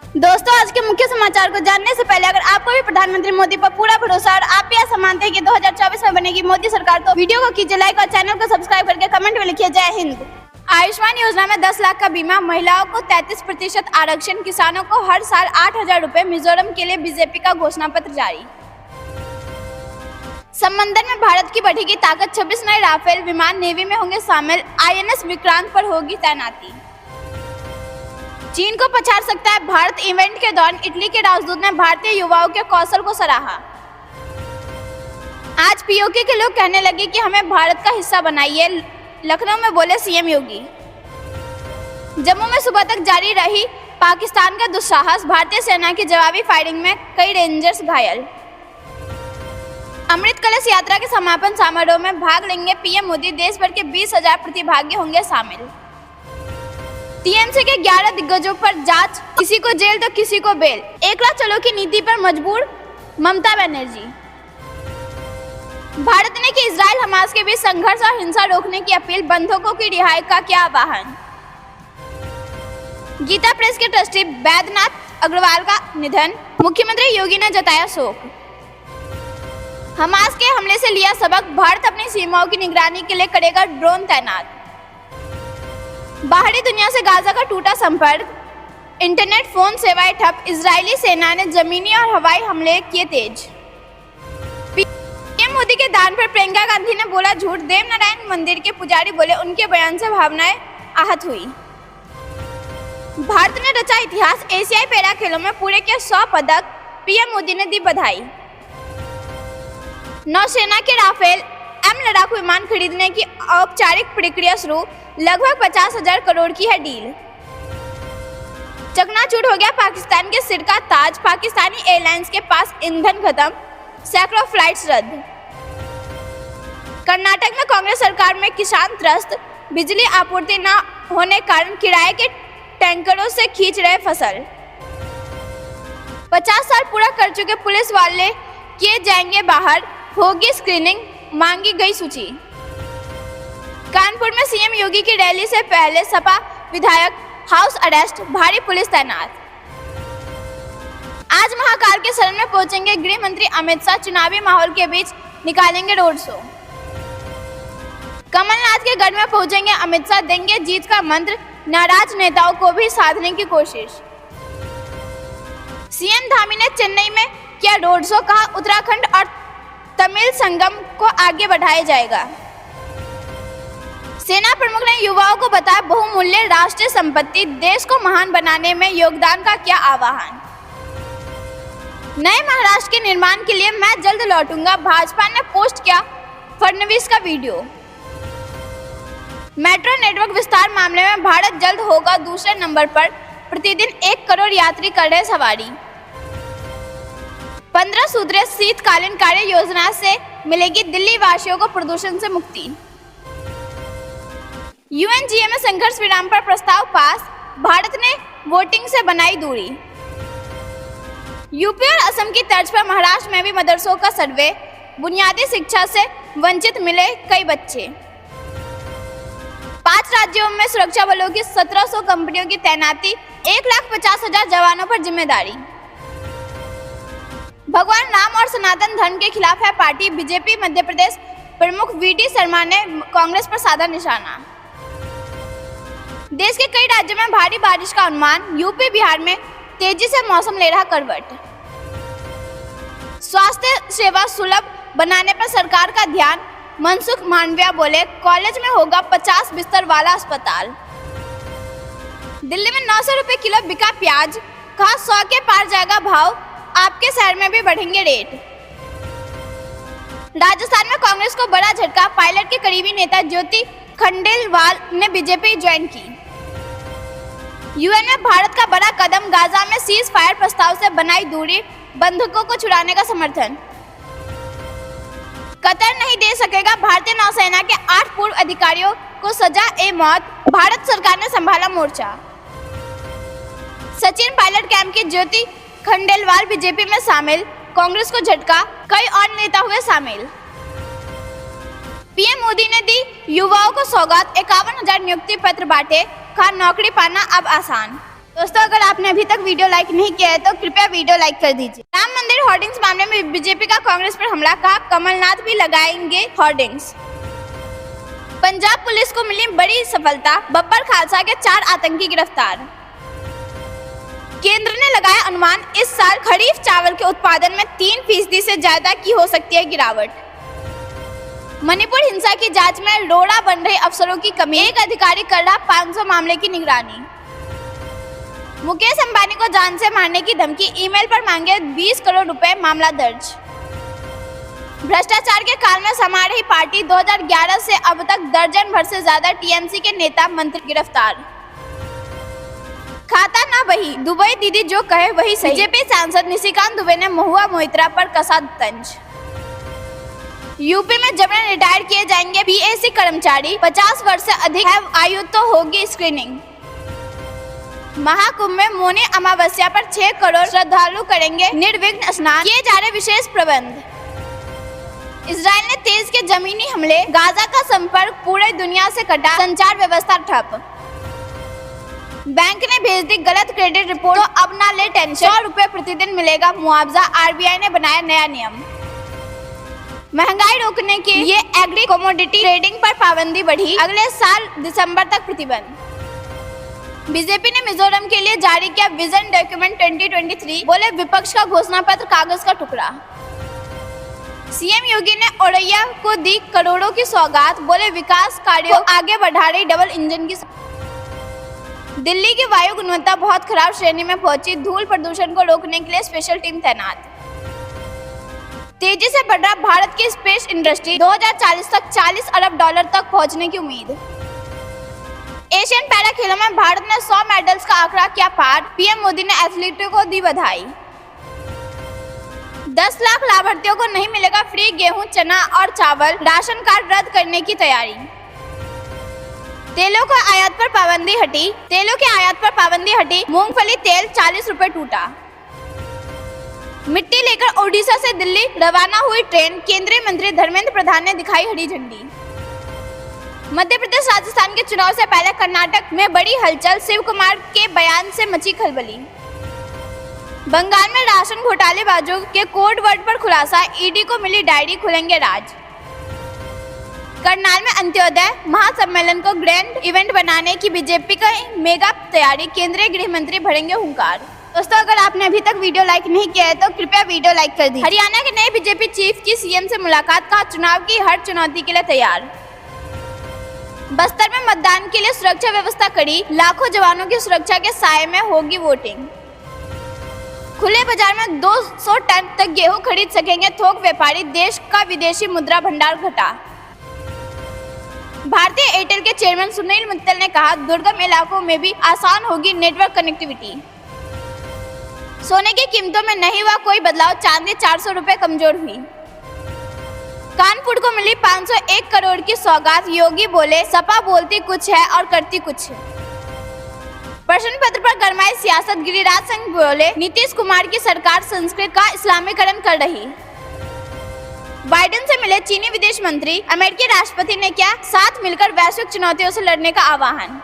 दोस्तों, आज के मुख्य समाचार को जानने से पहले अगर आपको भी प्रधानमंत्री मोदी पर पूरा भरोसा और आप भी ऐसा मानते हैं कि 2024 में बनेगी मोदी सरकार, तो वीडियो को कीजिए लाइक और चैनल को सब्सक्राइब करके कमेंट में लिखिए जय हिंद। आयुष्मान योजना में 10 लाख का बीमा, महिलाओं को 33% आरक्षण, किसानों को हर साल 8,000 रुपए, मिजोरम के लिए बीजेपी का घोषणा पत्र जारी। समंदर में भारत की बढ़ेगी ताकत, 26 नए राफेल विमान नेवी में होंगे शामिल, INS विक्रांत पर होगी तैनाती। चीन को पछाड़ सकता है भारत, इवेंट के दौरान इटली के राजदूत ने भारतीय युवाओं के कौशल को सराहा। आज पीओके के लोग कहने लगे कि हमें भारत का हिस्सा बनाइए, लखनऊ में बोले सीएम योगी। जम्मू में सुबह तक जारी रही पाकिस्तान का दुस्साहस, भारतीय सेना की जवाबी फायरिंग में कई रेंजर्स घायल। अमृत कलश यात्रा के समापन समारोह में भाग लेंगे पीएम मोदी, देश भर के 20,000 प्रतिभागी होंगे शामिल। टीएमसी के 11 दिग्गजों पर जांच, किसी को जेल तो किसी को बेल। एक लाख चलो की नीति पर मजबूर ममता बनर्जी। भारत ने की इजराइल हमास के बीच संघर्ष और हिंसा रोकने की अपील, बंधकों की रिहाई का किया आह्वान। गीता प्रेस के ट्रस्टी बैद्यनाथ अग्रवाल का निधन, मुख्यमंत्री योगी ने जताया शोक। हमास के हमले से लिया सबक, भारत अपनी सीमाओं की निगरानी के लिए करेगा ड्रोन तैनात। बाहरी दुनिया से गाजा का टूटा संपर्क, इंटरनेट फोन सेवाएं ठप, इजरायली सेना ने जमीनी और हवाई हमले किए तेज। पीएम मोदी के दान पर प्रियंका गांधी ने बोला झूठ, देवनारायण मंदिर के पुजारी बोले उनके बयान से भावनाएं आहत हुई। भारत ने रचा इतिहास, एशियाई पैरा खेलों में पूरे के 100 पदक, पीएम मोदी ने दी बधाई। नौसेना के राफेल M लड़ाकू विमान खरीदने की औपचारिक प्रक्रिया शुरू, लगभग 50,000 करोड़ की है डील। चकनाचूर हो गया पाकिस्तान के सिर का ताज, पाकिस्तानी एयरलाइंस के पास ईंधन खत्म, सैकड़ों फ्लाइट्स रद्द। कर्नाटक में कांग्रेस सरकार में किसान त्रस्त, बिजली आपूर्ति न होने कारण किराए के टैंकरों से खींच रहे फसल। 50 साल पूरा कर चुके पुलिस वाले किए जाएंगे बाहर, होगी स्क्रीनिंग, मांगी गई सूची। कानपुर में सीएम योगी की रैली से पहले सपा विधायक हाउस अरेस्ट, भारी पुलिस तैनात। आज महाकाल के शरण में पहुंचेंगे गृह मंत्री अमित शाह, चुनावी माहौल के बीच निकालेंगे रोड शो। कमलनाथ के गढ़ में पहुंचेंगे अमित शाह, देंगे जीत का मंत्र, नाराज नेताओं को भी साधने की कोशिश। सीएम धामी ने चेन्नई में किया रोड शो, कहा उत्तराखंड और तमिल संगम को आगे बढ़ाया जाएगा। सेना प्रमुख ने युवाओं को बताया बहुमूल्य राष्ट्रीय संपत्ति, देश को महान बनाने में योगदान का किया आह्वान। नए महाराष्ट्र के निर्माण के लिए मैं जल्द लौटूंगा, भाजपा ने पोस्ट किया फडणवीस का वीडियो। मेट्रो नेटवर्क विस्तार मामले में भारत जल्द होगा दूसरे नंबर पर, प्रतिदिन 1 करोड़ यात्री कर रहे सवारी। 15 सूत्रीय शीतकालीन कार्य योजना से मिलेगी दिल्ली वासियों को प्रदूषण से मुक्ति। UNGA में संघर्ष विराम पर प्रस्ताव पास, भारत ने वोटिंग से बनाई दूरी। यूपी और असम की तर्ज पर महाराष्ट्र में भी मदरसों का सर्वे, बुनियादी शिक्षा से वंचित मिले कई बच्चे। 5 राज्यों में सुरक्षा बलों की 1700 कंपनियों की तैनाती, 1,50,000 जवानों पर जिम्मेदारी। भगवान राम और सनातन धर्म के खिलाफ है पार्टी, बीजेपी मध्य प्रदेश प्रमुख VD शर्मा ने कांग्रेस पर साधा निशाना। देश के कई राज्यों में भारी बारिश का अनुमान, यूपी बिहार में तेजी से मौसम ले रहा करवट। स्वास्थ्य सेवा सुलभ बनाने पर सरकार का ध्यान, मनसुख मांडविया बोले कॉलेज में होगा 50 बिस्तर वाला अस्पताल। दिल्ली में 900 रुपए किलो बिका प्याज, कहा 100 के पार जाएगा भाव, आपके शहर में भी बढ़ेंगे रेट। राजस्थान में कांग्रेस को बड़ा झटका, पायलट के करीबी नेता ज्योति खंडेलवाल ने बीजेपी ज्वाइन की। UN में भारत का बड़ा कदम, गाजा में सीज फायर प्रस्ताव से बनाई दूरी, बंधकों को छुड़ाने का समर्थन। कतर नहीं दे सकेगा भारतीय नौसेना के 8 पूर्व अधिकारियों को सजा ए मौत, भारत सरकार ने संभाला मोर्चा। सचिन पायलट कैंप की ज्योति खंडेलवाल बीजेपी में शामिल, कांग्रेस को झटका, कई और नेता हुए शामिल। पीएम मोदी ने दी युवाओं को सौगात, 51,000 नियुक्ति पत्र बांटे, कहा नौकरी पाना अब आसान। दोस्तों, अगर आपने अभी तक वीडियो लाइक नहीं किया है तो कृपया वीडियो लाइक कर दीजिए। राम मंदिर होर्डिंग्स मामले में बीजेपी का कांग्रेस पर हमला, कहा कमलनाथ भी लगाएंगे होर्डिंग्स। पंजाब पुलिस को मिली बड़ी सफलता, बब्बर खालसा के 4 आतंकी गिरफ्तार। केंद्र ने लगाया अनुमान, इस साल खरीफ चावल के उत्पादन में 3% से ज्यादा की हो सकती है गिरावट। मणिपुर हिंसा की जांच में रोड़ा बन रहे अफसरों की कमी, एक अधिकारी कर रहा 500 मामले की निगरानी। मुकेश अंबानी को जान से मारने की धमकी, ईमेल पर मांगे 20 करोड़ रुपए, मामला दर्ज। भ्रष्टाचार के काल में समा रही पार्टी, 2011 से अब तक दर्जन भर से ज्यादा टीएमसी के नेता मंत्री गिरफ्तार। खाता ना बही, दुबई दीदी जो कहे वही सही। बीजेपी सांसद निशिकांत दुबे ने महुआ मोहित्रा पर कसा तंज। यूपी में जबरन रिटायर किए जाएंगे पीएसी कर्मचारी, 50 वर्ष से अधिक है आयु तो होगी स्क्रीनिंग। महाकुंभ में मौनी अमावस्या पर 6 करोड़ श्रद्धालु करेंगे निर्विघ्न स्नान, किए जा रहे विशेष प्रबंध। इजराइल ने तेज के जमीनी हमले, गाजा का संपर्क पूरे दुनिया से कटा, संचार व्यवस्था ठप। बैंक ने भेज दी गलत क्रेडिट रिपोर्ट, तो अब ना ले टेंशन, 100 रुपए प्रतिदिन मिलेगा मुआवजा, आरबीआई ने बनाया नया नियम। महंगाई रोकने के लिए एग्री कमोडिटी ट्रेडिंग पर पाबंदी बढ़ी, अगले साल दिसंबर तक प्रतिबंध। बीजेपी ने मिजोरम के लिए जारी किया विजन डॉक्यूमेंट 2023, बोले विपक्ष का घोषणा पत्र कागज का टुकड़ा। सीएम योगी ने औरैया को दी करोड़ों की सौगात, बोले विकास कार्यों को आगे बढ़ा रही डबल इंजन की। दिल्ली की वायु गुणवत्ता बहुत खराब श्रेणी में पहुंची, धूल प्रदूषण को रोकने के लिए स्पेशल टीम तैनात। तेजी से बढ़ रहा भारत की स्पेस इंडस्ट्री, 2040 तक $40 अरब तक पहुंचने की उम्मीद। एशियन पैरा खेलों में भारत ने 100 मेडल्स का आंकड़ा किया पार, पीएम मोदी ने एथलीटों को दी बधाई। 10 लाख लाभार्थियों को नहीं मिलेगा फ्री गेहूं, चना और चावल, राशन कार्ड रद्द करने की तैयारी। तेलों के आयात पर पाबंदी हटी, मूंगफली तेल 40 रुपए टूटा। मिट्टी लेकर ओडिशा से दिल्ली रवाना हुई ट्रेन, केंद्रीय मंत्री धर्मेंद्र प्रधान ने दिखाई हरी झंडी। मध्य प्रदेश राजस्थान के चुनाव से पहले कर्नाटक में बड़ी हलचल, शिव कुमार के बयान से मची खलबली। बंगाल में राशन घोटालेबाजों के कोड वर्ड पर खुलासा, ईडी को मिली डायरी, खुलेंगे राज। करनाल में अंत्योदय महासम्मेलन को ग्रैंड इवेंट बनाने की बीजेपी का मेगा तैयारी, केंद्रीय गृह मंत्री भरेंगे हुंकार। दोस्तों, अगर आपने अभी तक वीडियो लाइक नहीं किया है तो कृपया वीडियो लाइक कर दीजिए। हरियाणा के नए बीजेपी चीफ की सीएम से मुलाकात, कहा चुनाव की हर चुनौती के लिए तैयार। बस्तर में मतदान के लिए सुरक्षा व्यवस्था कड़ी, लाखों जवानों की सुरक्षा के साये में होगी वोटिंग। खुले बाजार में 200 टन तक गेहूं खरीद सकेंगे थोक व्यापारी, देश का विदेशी मुद्रा भंडार घटा। भारतीय एयरटेल के चेयरमैन सुनील मित्तल ने कहा दुर्गम इलाकों में भी आसान होगी नेटवर्क कनेक्टिविटी। सोने की कीमतों में नहीं हुआ कोई बदलाव, चांदी 400 रुपए कमजोर हुई। कानपुर को मिली 501 करोड़ की सौगात, योगी बोले सपा बोलती कुछ है और करती कुछ है। प्रश्न पत्र पर गरमाई सियासत, गिरिराज सिंह बोले नीतीश कुमार की सरकार संस्कृत का इस्लामीकरण कर रही। बाइडेन से मिले चीनी विदेश मंत्री, अमेरिकी राष्ट्रपति ने किया साथ मिलकर वैश्विक चुनौतियों से लड़ने का आह्वान।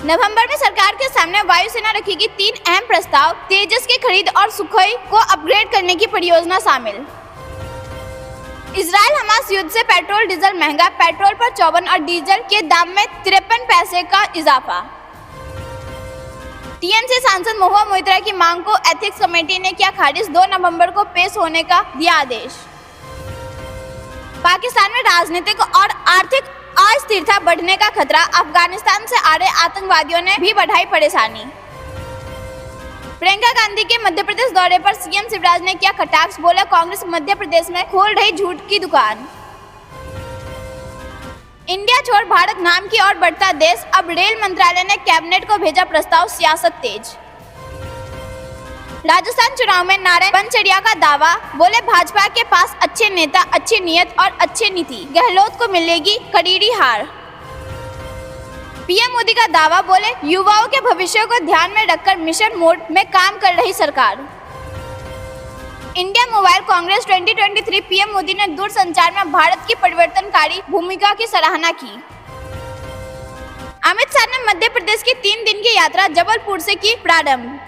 नवंबर में सरकार के सामने वायुसेना रखेगी 3 अहम प्रस्ताव, तेजस की खरीद और सुखोई को अपग्रेड करने की परियोजना शामिल। इजराइल हमास युद्ध से पेट्रोल डीजल महंगा, पेट्रोल पर 54 और डीजल के दाम में 53 पैसे का इजाफा। टीएमसी सांसद महुआ मोहित्रा की मांग को एथिक्स कमेटी ने किया खारिज, 2 नवंबर को पेश होने का दिया आदेश। पाकिस्तान में राजनीतिक और आर्थिक अस्थिरता बढ़ने का खतरा, अफगानिस्तान से आ रहे आतंकवादियों ने भी बढ़ाई परेशानी। प्रियंका गांधी के मध्य प्रदेश दौरे पर सीएम शिवराज ने किया कटाक्ष, बोले कांग्रेस मध्य प्रदेश में खोल रही झूठ की दुकान। इंडिया छोड़ भारत नाम की ओर बढ़ता देश, अब रेल मंत्रालय ने कैबिनेट को भेजा प्रस्ताव, सियासत तेज। राजस्थान चुनाव में नारायण पंचरिया का दावा, बोले भाजपा के पास अच्छे नेता, अच्छी नीयत और अच्छी नीति, गहलोत को मिलेगी कड़ीरी हार। पीएम मोदी का दावा, बोले युवाओं के भविष्य को ध्यान में रखकर मिशन मोड में काम कर रही सरकार। India mobile Congress 2023, PM Modi ने दूरसंचार में भारत की परिवर्तनकारी भूमिका की सराहना की। अमित शाह ने मध्य प्रदेश की 3 दिन की यात्रा जबलपुर से की प्रारंभ।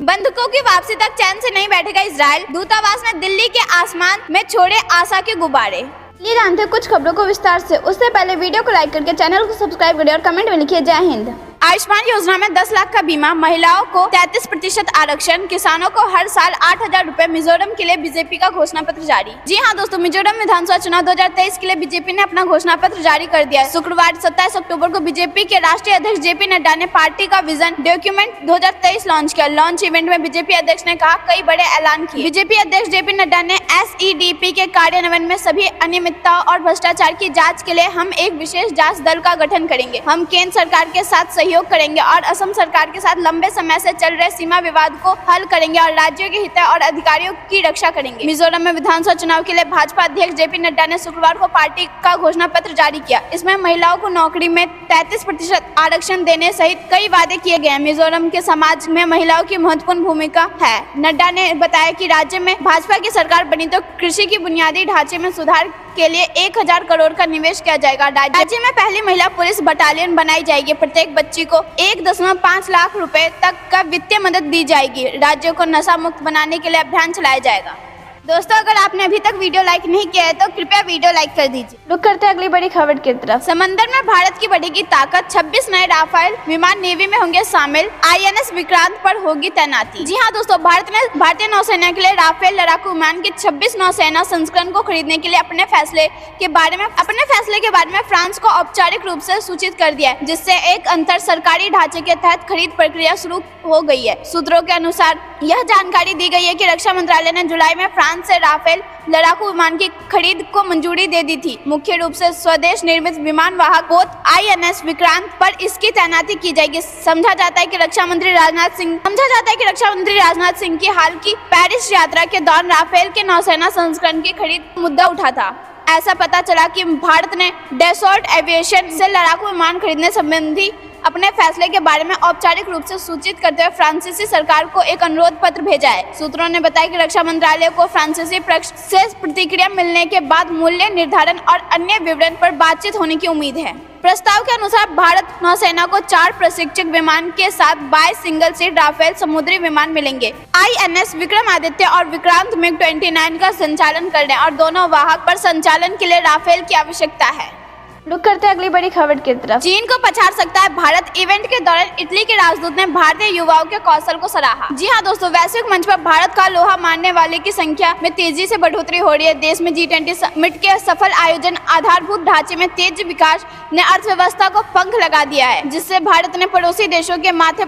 बंधुकों की वापसी तक चैन से नहीं बैठेगा इजराइल, दूतावास ने दिल्ली के आसमान में छोड़े आशा के गुब्बारे। ये जानते हैं कुछ खबरों को विस्तार से। उससे पहले वीडियो को लाइक करके चैनल को सब्सक्राइब करिए और कमेंट में लिखिए जय हिंद। आयुष्मान योजना में 10 लाख का बीमा, महिलाओं को 33% आरक्षण, किसानों को हर साल 8,000 रुपए। मिजोरम के लिए बीजेपी का घोषणा पत्र जारी। जी हां दोस्तों, मिजोरम विधानसभा चुनाव 2023 के लिए बीजेपी ने अपना घोषणा पत्र जारी कर दिया है। शुक्रवार 27 अक्टूबर को बीजेपी के राष्ट्रीय अध्यक्ष जेपी नड्डा ने पार्टी का विजन डॉक्यूमेंट 2023 लॉन्च किया। लॉन्च इवेंट में बीजेपी अध्यक्ष ने कहा कई बड़े ऐलान किए। बीजेपी अध्यक्ष जेपी नड्डा ने SEDP के कार्यान्वयन में सभी अनियमितताओं और भ्रष्टाचार की जाँच के लिए हम एक विशेष जाँच दल का गठन करेंगे। हम केंद्र सरकार के साथ सहयोग करेंगे और असम सरकार के साथ लंबे समय से चल रहे सीमा विवाद को हल करेंगे और राज्यों के हित और अधिकारियों की रक्षा करेंगे। मिजोरम में विधानसभा चुनाव के लिए भाजपा अध्यक्ष जेपी नड्डा ने शुक्रवार को पार्टी का घोषणा पत्र जारी किया। इसमें महिलाओं को नौकरी में 33% आरक्षण देने सहित कई वादे किए गए हैं। मिजोरम के समाज में महिलाओं की महत्वपूर्ण भूमिका है। नड्डा ने बताया कि राज्य में भाजपा की सरकार बनी तो कृषि की बुनियादी ढांचे में सुधार के लिए 1,000 करोड़ का निवेश किया जाएगा। राज्य में पहली महिला पुलिस बटालियन बनाई जाएगी। प्रत्येक बच्ची को 1.5 लाख रुपए तक का वित्तीय मदद दी जाएगी। राज्यों को नशा मुक्त बनाने के लिए अभियान चलाया जाएगा। दोस्तों, अगर आपने अभी तक वीडियो लाइक नहीं किया है तो कृपया वीडियो लाइक कर दीजिए। रुक करते हैं अगली बड़ी खबर की तरफ। समंदर में भारत की बढ़ेगी ताकत, 26 नए राफेल विमान नेवी में होंगे शामिल। INS विक्रांत पर होगी तैनाती। जी हां दोस्तों, भारत ने भारतीय नौसेना के लिए राफेल लड़ाकू विमान के 26 नौसेना संस्करण को खरीदने के लिए अपने फैसले के बारे में फ्रांस को औपचारिक रूप से सूचित कर दिया है, जिससे एक अंतर सरकारी ढांचे के तहत खरीद प्रक्रिया शुरू हो गई है। सूत्रों के अनुसार यह जानकारी दी गई है कि रक्षा मंत्रालय ने जुलाई में फ्रांस से राफेल लड़ाकू विमान की खरीद को मंजूरी दे दी थी। मुख्य रूप से स्वदेश निर्मित विमान वाहक पोत INS विक्रांत पर इसकी तैनाती की जाएगी। समझा जाता है कि रक्षा मंत्री राजनाथ सिंह की हाल की पेरिस यात्रा के दौरान राफेल के नौसेना संस्करण की खरीद मुद्दा उठा था। ऐसा पता चला कि भारत ने डैसॉल्ट एविएशन से लड़ाकू विमान खरीदने संबंधी अपने फैसले के बारे में औपचारिक रूप से सूचित करते हुए फ्रांसीसी सरकार को एक अनुरोध पत्र भेजा है। सूत्रों ने बताया कि रक्षा मंत्रालय को फ्रांसीसी पक्ष से प्रतिक्रिया मिलने के बाद मूल्य निर्धारण और अन्य विवरण पर बातचीत होने की उम्मीद है। प्रस्ताव के अनुसार भारत नौसेना को 4 प्रशिक्षक विमान के साथ 22 सिंगल सीट राफेल समुद्री विमान मिलेंगे। INS विक्रमादित्य और विक्रांत MiG-29 का संचालन करने और दोनों वाहक पर संचालन के लिए राफेल की आवश्यकता है। रुक करते हैं अगली बड़ी खबर की तरफ। चीन को पछाड़ सकता है भारत, इवेंट के दौरान इटली के राजदूत ने भारतीय युवाओं के कौशल को सराहा। जी हां दोस्तों, वैश्विक मंच पर भारत का लोहा मानने वाले की संख्या में तेजी से बढ़ोतरी हो रही है। देश में G20 समिट के सफल आयोजन, आधारभूत ढांचे में तेज विकास ने अर्थव्यवस्था को पंख लगा दिया है, जिससे भारत ने पड़ोसी देशों के माथे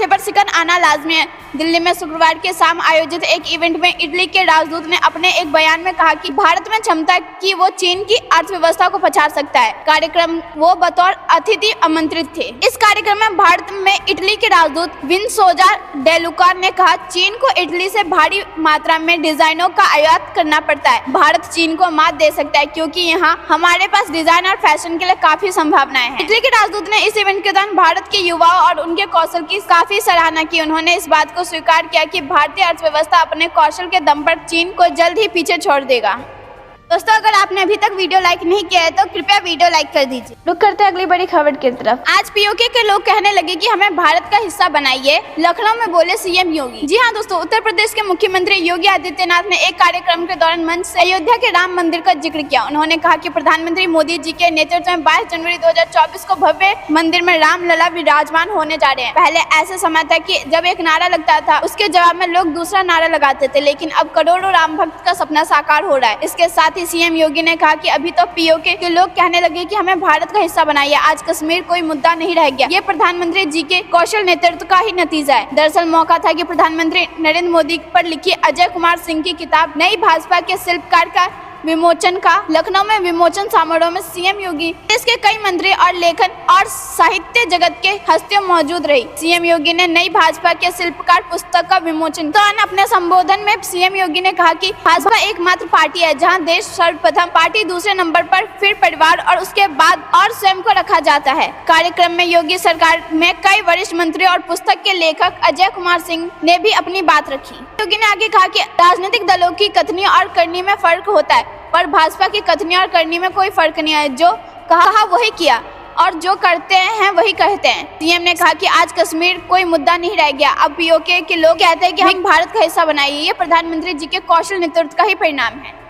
पर सिकन आना लाजमी है। दिल्ली में शुक्रवार के शाम आयोजित एक इवेंट में इटली के राजदूत ने अपने एक बयान में कहा कि भारत में क्षमता की वो चीन की अर्थव्यवस्था को पछाड़ सकता है। कार्यक्रम वो बतौर अतिथि आमंत्रित थे। इस कार्यक्रम में भारत में इटली के राजदूत विंसोजा डेलुका ने कहा, चीन को इटली से भारी मात्रा में डिजाइनों का आयात करना पड़ता है। भारत चीन को मात दे सकता है क्योंकि यहाँ हमारे पास डिजाइन और फैशन के लिए काफी संभावनाएं हैं। इटली के राजदूत ने इस इवेंट के दौरान भारत के युवाओं और उनके कौशल की काफी सराहना की। उन्होंने इस बात को स्वीकार किया कि भारतीय अर्थव्यवस्था अपने कौशल के दम पर चीन को जल्द ही पीछे छोड़ देगा। दोस्तों, अगर आपने अभी तक वीडियो लाइक नहीं किया है तो कृपया वीडियो लाइक कर दीजिए। रुक करते हैं अगली बड़ी खबर की तरफ। आज POK के लोग कहने लगे कि हमें भारत का हिस्सा बनाइए, लखनऊ में बोले CM योगी। जी हां दोस्तों, उत्तर प्रदेश के मुख्यमंत्री योगी आदित्यनाथ ने एक कार्यक्रम के दौरान मंच से अयोध्या के राम मंदिर का जिक्र किया। उन्होंने कहा कि प्रधानमंत्री मोदी जी के नेतृत्व में 22 जनवरी 2024 को भव्य मंदिर में राम लला विराजमान होने जा रहे हैं। पहले ऐसा समय था कि जब एक नारा लगता था उसके जवाब में लोग दूसरा नारा लगाते थे, लेकिन अब करोड़ों राम भक्त का सपना साकार हो रहा है। इसके साथ ही CM योगी ने कहा कि अभी तो POK के लोग कहने लगे कि हमें भारत का हिस्सा बनाइए। आज कश्मीर कोई मुद्दा नहीं रह गया। ये प्रधानमंत्री जी के कौशल नेतृत्व का ही नतीजा है। दरअसल मौका था कि प्रधानमंत्री नरेंद्र मोदी पर लिखी अजय कुमार सिंह की किताब नई भाजपा के शिल्पकार का विमोचन का लखनऊ में विमोचन समारोह में CM योगी, देश के कई मंत्री और लेखन और साहित्य जगत के हस्तियां मौजूद रही। CM योगी ने नई भाजपा के शिल्पकार पुस्तक का विमोचन तो अपने संबोधन में CM योगी ने कहा कि भाजपा एकमात्र पार्टी है जहां देश सर्वप्रथम, पार्टी दूसरे नंबर पर, फिर परिवार और उसके बाद और स्वयं को रखा जाता है। कार्यक्रम में योगी सरकार में कई वरिष्ठ मंत्री और पुस्तक के लेखक अजय कुमार सिंह ने भी अपनी बात रखी। योगी ने आगे कहा कि राजनीतिक दलों की कथनी और करनी में फर्क होता है। पर भाजपा की कथनी और करनी में कोई फर्क नहीं है। जो कहा वही किया और जो करते हैं वही कहते हैं। सीएम ने कहा कि आज कश्मीर कोई मुद्दा नहीं रह गया। अब पीओके के लोग कहते हैं कि हम भारत का हिस्सा बनाइए। ये प्रधानमंत्री जी के कौशल नेतृत्व का ही परिणाम है।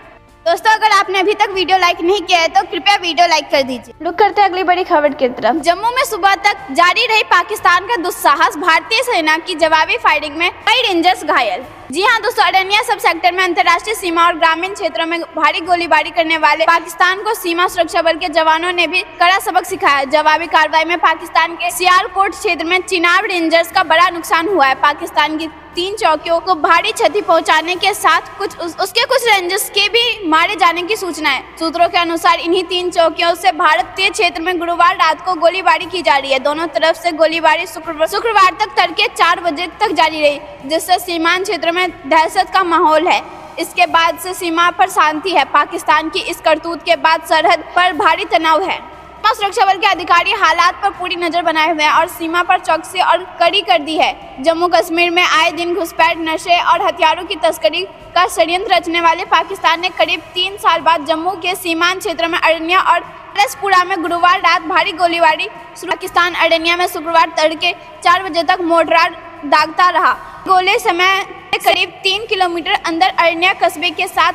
दोस्तों, अगर आपने अभी तक वीडियो लाइक नहीं किया है तो कृपया वीडियो लाइक कर दीजिए। रुक करते हैं अगली बड़ी खबर की तरफ। जम्मू में सुबह तक जारी रही पाकिस्तान का दुस्साहस। भारतीय सेना की जवाबी फायरिंग में कई रेंजर्स घायल। जी हां दोस्तों, अरनिया सब सेक्टर में अंतर्राष्ट्रीय सीमा और ग्रामीण क्षेत्रों में भारी गोलीबारी करने वाले पाकिस्तान को सीमा सुरक्षा बल के जवानों ने भी कड़ा सबक सिखाया। जवाबी कार्रवाई में पाकिस्तान के सियालकोट क्षेत्र में चिनाब रेंजर्स का बड़ा नुकसान हुआ है। पाकिस्तान की 3 चौकियों को भारी क्षति पहुंचाने के साथ कुछ रेंजर्स के भी मारे जाने की सूचना है। सूत्रों के अनुसार इन्हीं 3 चौकियों से भारतीय क्षेत्र में गुरुवार रात को गोलीबारी की जा रही है। दोनों तरफ से गोलीबारी शुक्रवार तक तड़के 4 बजे तक जारी रही, जिससे सीमांत क्षेत्र में दहशत का माहौल है। इसके बाद से सीमा पर शांति है। पाकिस्तान की इस करतूत के बाद सरहद पर भारी तनाव है। सीमा सुरक्षा बल के अधिकारी हालात पर पूरी नजर बनाए हुए हैं और सीमा पर चौकसी और कड़ी कर दी है। जम्मू कश्मीर में आए दिन घुसपैठ, नशे और हथियारों की तस्करी का षड्यंत्र रचने वाले पाकिस्तान ने करीब 3 साल बाद जम्मू के सीमांत क्षेत्र में अरनिया और रसपुरा में गुरुवार रात भारी गोलीबारी। पाकिस्तान अरनिया में शुक्रवार तड़के 4 बजे तक मोर्टार दागता रहा। गोले समय करीब 3 किलोमीटर अंदर अरनिया कस्बे के साथ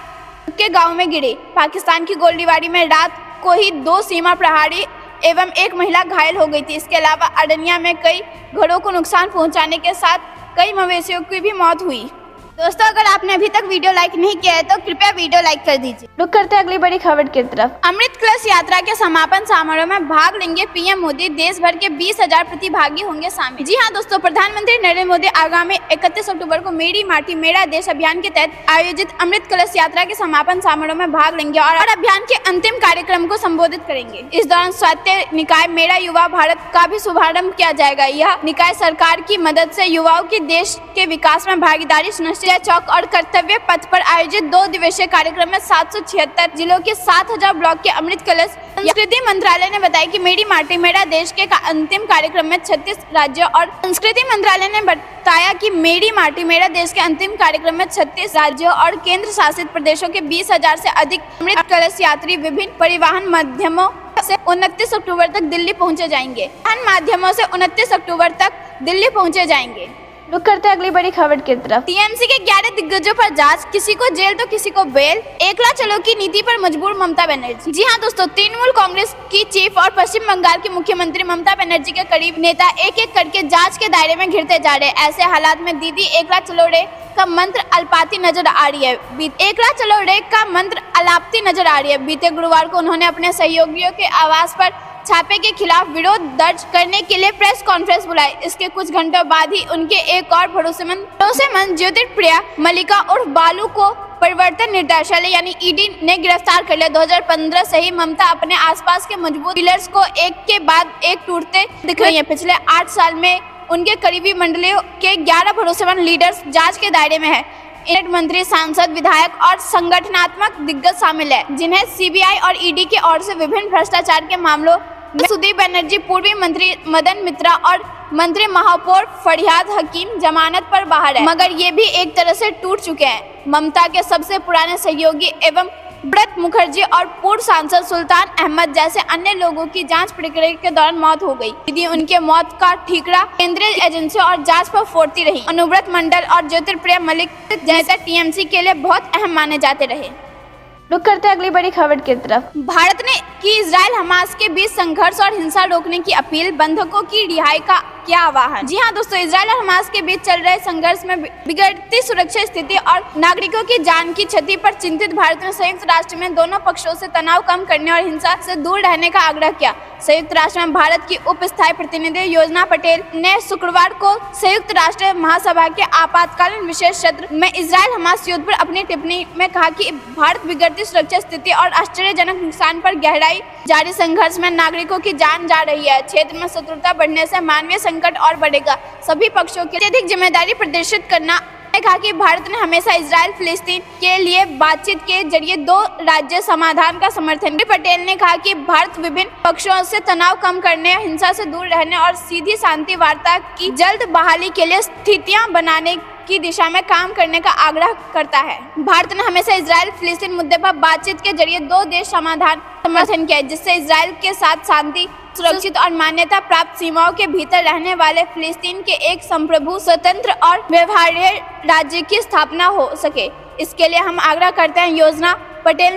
के गांव में गिरे। पाकिस्तान की गोलीबारी में रात को ही 2 सीमा प्रहरी एवं 1 महिला घायल हो गई थी। इसके अलावा अरनिया में कई घरों को नुकसान पहुंचाने के साथ कई मवेशियों की भी मौत हुई। दोस्तों, अगर आपने अभी तक वीडियो लाइक नहीं किया है तो कृपया वीडियो लाइक कर दीजिए। रुक करते हैं अगली बड़ी खबर की तरफ। अमृत कलश यात्रा के समापन समारोह में भाग लेंगे पीएम मोदी। देश भर के 20,000 प्रतिभागी होंगे शामिल। जी हां दोस्तों, प्रधानमंत्री नरेंद्र मोदी आगामी 31 अक्टूबर को मेरी माटी मेरा देश अभियान के तहत आयोजित अमृत कलश यात्रा के समापन समारोह में भाग लेंगे और अभियान के अंतिम कार्यक्रम को संबोधित करेंगे। इस दौरान स्वायत्त निकाय मेरा युवा भारत का भी शुभारंभ किया जाएगा। यह निकाय सरकार की मदद से युवाओं की देश के विकास में भागीदारी सुनिश्चित चौक और कर्तव्य पथ पर आयोजित 2 दिवसीय कार्यक्रम में 776 जिलों के 7,000 ब्लॉक के अमृत कलश। संस्कृति मंत्रालय ने बताया कि मेरी माटी मेरा देश के अंतिम कार्यक्रम में 36 राज्यों और संस्कृति मंत्रालय ने बताया कि मेरी माटी मेरा देश के अंतिम कार्यक्रम में 36 राज्यों और केंद्र शासित प्रदेशों के 20,000 से अधिक अमृत कलश यात्री विभिन्न परिवहन माध्यमों से 29 अक्टूबर तक दिल्ली पहुँचे जाएंगे। माध्यमों से 29 अक्टूबर तक दिल्ली पहुँचे जाएंगे। रुक करते हैं अगली बड़ी खबर की तरफ। टीएमसी के 11 दिग्गजों पर जांच, किसी को जेल तो किसी को बेल। एकला चलो की नीति पर मजबूर ममता बनर्जी। जी हां दोस्तों, तृणमूल कांग्रेस की चीफ और पश्चिम बंगाल की मुख्यमंत्री ममता बनर्जी के करीब नेता एक एक करके जांच के दायरे में घिरते जा रहे हैं। ऐसे हालात में दीदी एकला चलो रे का मंत्र अल्पाती नजर आ रही है। एकला चलो रे का मंत्र अलापती नजर आ रही है। बीते गुरुवार को उन्होंने अपने सहयोगियों के आवास पर छापे के खिलाफ विरोध दर्ज करने के लिए प्रेस कॉन्फ्रेंस बुलाई। इसके कुछ घंटों बाद ही उनके एक और भरोसेमंद ज्योतिप्रिया मल्लिका उर्फ बालू को परिवर्तन निर्देशालय यानी ईडी ने गिरफ्तार कर लिया। 2015 से ही ममता अपने आसपास के मजबूत पिलर्स को एक के बाद एक टूटते दिख रही है। पिछले 8 साल में उनके करीबी मंडलियों के 11 भरोसेमंद लीडर्स जांच के दायरे में है। इनमें मंत्री, सांसद, विधायक और संगठनात्मक दिग्गज शामिल है, जिन्हें सीबीआई और ईडी की ओर से विभिन्न भ्रष्टाचार के मामलों में सुदीप बनर्जी, पूर्वी मंत्री मदन मित्रा और मंत्री महापौर फरियाद हकीम जमानत पर बाहर है, मगर ये भी एक तरह से टूट चुके हैं। ममता के सबसे पुराने सहयोगी एवं ब्रत मुखर्जी और पूर्व सांसद सुल्तान अहमद जैसे अन्य लोगों की जांच प्रक्रिया के दौरान मौत हो गई। यदि उनके मौत का ठीकरा केंद्रीय एजेंसियों और जांच पर फोड़ती रही। अनुव्रत मंडल और ज्योतिप्रिया मल्लिक जैसे टीएमसी के लिए बहुत अहम माने जाते रहे। रुक करते हैं अगली बड़ी खबर की तरफ। भारत ने की इजराइल हमास के बीच संघर्ष और हिंसा रोकने की अपील, बंधकों की रिहाई का किया आह्वान। जी हां दोस्तों, इजराइल और हमास के बीच चल रहे संघर्ष में बिगड़ती सुरक्षा स्थिति और नागरिकों की जान की क्षति पर चिंतित भारत ने संयुक्त राष्ट्र में दोनों पक्षों से तनाव कम करने और हिंसा से दूर रहने का आग्रह किया। संयुक्त राष्ट्र में भारत की उप स्थायी प्रतिनिधि योजना पटेल ने शुक्रवार को संयुक्त राष्ट्र महासभा के आपातकालीन विशेष सत्र में इजराइल हमास युद्ध पर अपनी टिप्पणी में कहा कि भारत बिगड़ती सुरक्षा स्थिति और आश्चर्यजनक नुकसान पर गहराई जारी संघर्ष में नागरिकों की जान जा रही है। क्षेत्र में शत्रुता बढ़ने से मानवीय संकट और बढ़ेगा। सभी पक्षों के लिए अधिक जिम्मेदारी प्रदर्शित करना ने कहा कि भारत ने हमेशा इजराइल फिलिस्तीन के लिए बातचीत के जरिए 2 राज्य समाधान का समर्थन किया। पटेल ने कहा कि भारत विभिन्न पक्षों से तनाव कम करने, हिंसा से दूर रहने और सीधी शांति वार्ता की जल्द बहाली के लिए स्थितियां बनाने की दिशा में काम करने का आग्रह करता है। भारत ने हमेशा इजराइल फिलिस्तीन मुद्दे पर बातचीत के जरिए 2 देश समाधान समर्थन किया, जिससे इजराइल के साथ शांति, सुरक्षित और मान्यता प्राप्त सीमाओं के भीतर रहने वाले फिलिस्तीन के एक संप्रभु, स्वतंत्र और व्यवहार्य राज्य की स्थापना हो सके। इसके लिए हम आग्रह करते हैं। योजना पाटिल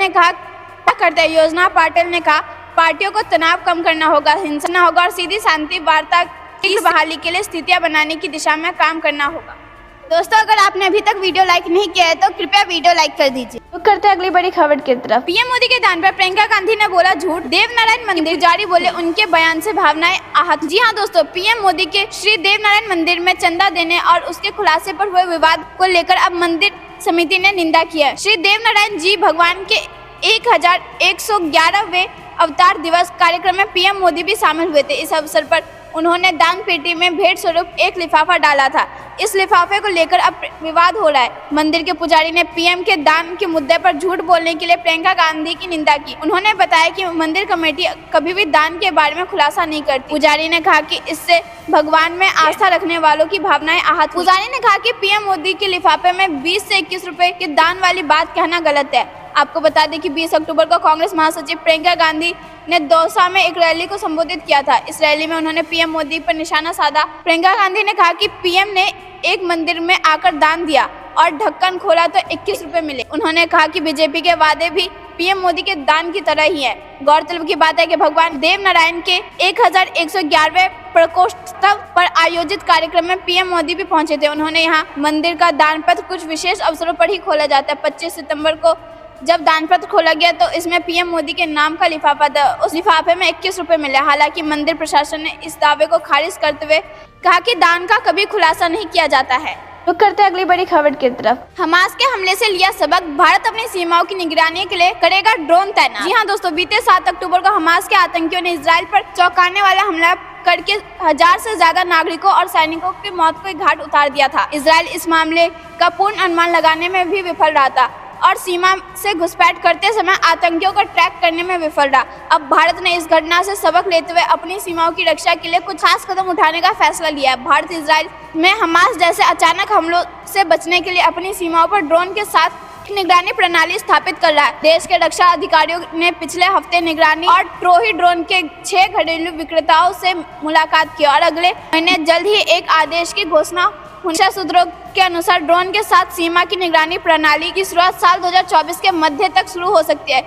ने कहा पार्टियों को तनाव कम करना होगा, हिंसा न होगा और सीधी शांति वार्ता की बहाली के लिए स्थितियां बनाने की दिशा में काम करना होगा। दोस्तों, अगर आपने अभी तक वीडियो लाइक नहीं किया है तो कृपया वीडियो लाइक कर दीजिए। तो करते हैं अगली बड़ी खबर की तरफ। पीएम मोदी के दान पर प्रियंका गांधी ने बोला झूठ, देवनारायण मंदिर पुजारी बोले उनके बयान से भावनाएं आहत। जी हां दोस्तों, पीएम मोदी के श्री देवनारायण मंदिर में चंदा देने और उसके खुलासे पर हुए विवाद को लेकर अब मंदिर समिति ने निंदा की है। श्री देवनारायण जी भगवान के 1111वें अवतार दिवस कार्यक्रम में पीएम मोदी भी शामिल हुए थे। इस अवसर पर उन्होंने दान पेटी में भेंट स्वरूप एक लिफाफा डाला था। इस लिफाफे को लेकर अब विवाद हो रहा है। मंदिर के पुजारी ने पीएम के दान के मुद्दे पर झूठ बोलने के लिए प्रियंका गांधी की निंदा की। उन्होंने बताया कि मंदिर कमेटी कभी भी दान के बारे में खुलासा नहीं करती। पुजारी ने कहा कि इससे भगवान में आस्था रखने वालों की भावनाएं आहत। पुजारी ने कहा कि पीएम मोदी के लिफाफे में 20 से 21 रुपए के दान वाली बात कहना गलत है। आपको बता दें कि 20 अक्टूबर को कांग्रेस महासचिव प्रियंका गांधी ने दौसा में एक रैली को संबोधित किया था। इस रैली में उन्होंने पीएम मोदी पर निशाना साधा। प्रियंका गांधी ने कहा कि पीएम ने एक मंदिर में आकर दान दिया और ढक्कन खोला तो 21 रुपए मिले। उन्होंने कहा कि बीजेपी के वादे भी पीएम मोदी के दान की तरह ही है। गौरतलब की बात है कि भगवान देवनारायण के 1111वें प्रकोष्ठोत्सव पर आयोजित कार्यक्रम में पीएम मोदी भी पहुंचे थे। उन्होंने यहाँ मंदिर का दान पत्र कुछ विशेष अवसरों पर ही खोला जाता है। 25 सितंबर को जब दान पत्र खोला गया तो इसमें पीएम मोदी के नाम का लिफाफा था। उस लिफाफे में 21 रुपए मिले। हालांकि मंदिर प्रशासन ने इस दावे को खारिज करते हुए कहा कि दान का कभी खुलासा नहीं किया जाता है। रुक करते अगली बड़ी खबर की तरफ। हमास के हमले से लिया सबक, भारत अपनी सीमाओं की निगरानी के लिए करेगा ड्रोन तैनात। जी हां दोस्तों, बीते 7 अक्टूबर को हमास के आतंकियों ने इजराइल पर चौंकाने वाला हमला करके 1000 से ज्यादा नागरिकों और सैनिकों की मौत को घाट उतार दिया था। इजराइल इस मामले का पूर्ण अनुमान लगाने में भी विफल रहा था और सीमा से घुसपैठ करते समय आतंकियों को ट्रैक करने में विफल रहा। अब भारत ने इस घटना से सबक लेते हुए अपनी सीमाओं की रक्षा के लिए कुछ खास कदम उठाने का फैसला लिया है। भारत इजराइल में हमास जैसे अचानक हमलों से बचने के लिए अपनी सीमाओं पर ड्रोन के साथ निगरानी प्रणाली स्थापित कर रहा है। देश के रक्षा अधिकारियों ने पिछले हफ्ते निगरानी और ट्रोही ड्रोन के 6 घरेलू विक्रेताओं से मुलाकात की और अगले महीने जल्द ही एक आदेश की घोषणा। सूत्रों के अनुसार ड्रोन के साथ सीमा की निगरानी प्रणाली की शुरुआत साल 2024 के मध्य तक शुरू हो सकती है।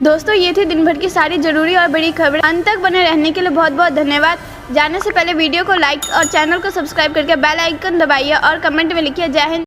दोस्तों, ये थी दिन भर की सारी जरूरी और बड़ी खबरें। अंत तक बने रहने के लिए बहुत बहुत धन्यवाद। जाने से पहले वीडियो को लाइक और चैनल को सब्सक्राइब करके बेल आइकन दबाइए और कमेंट में लिखिए जय हिंद।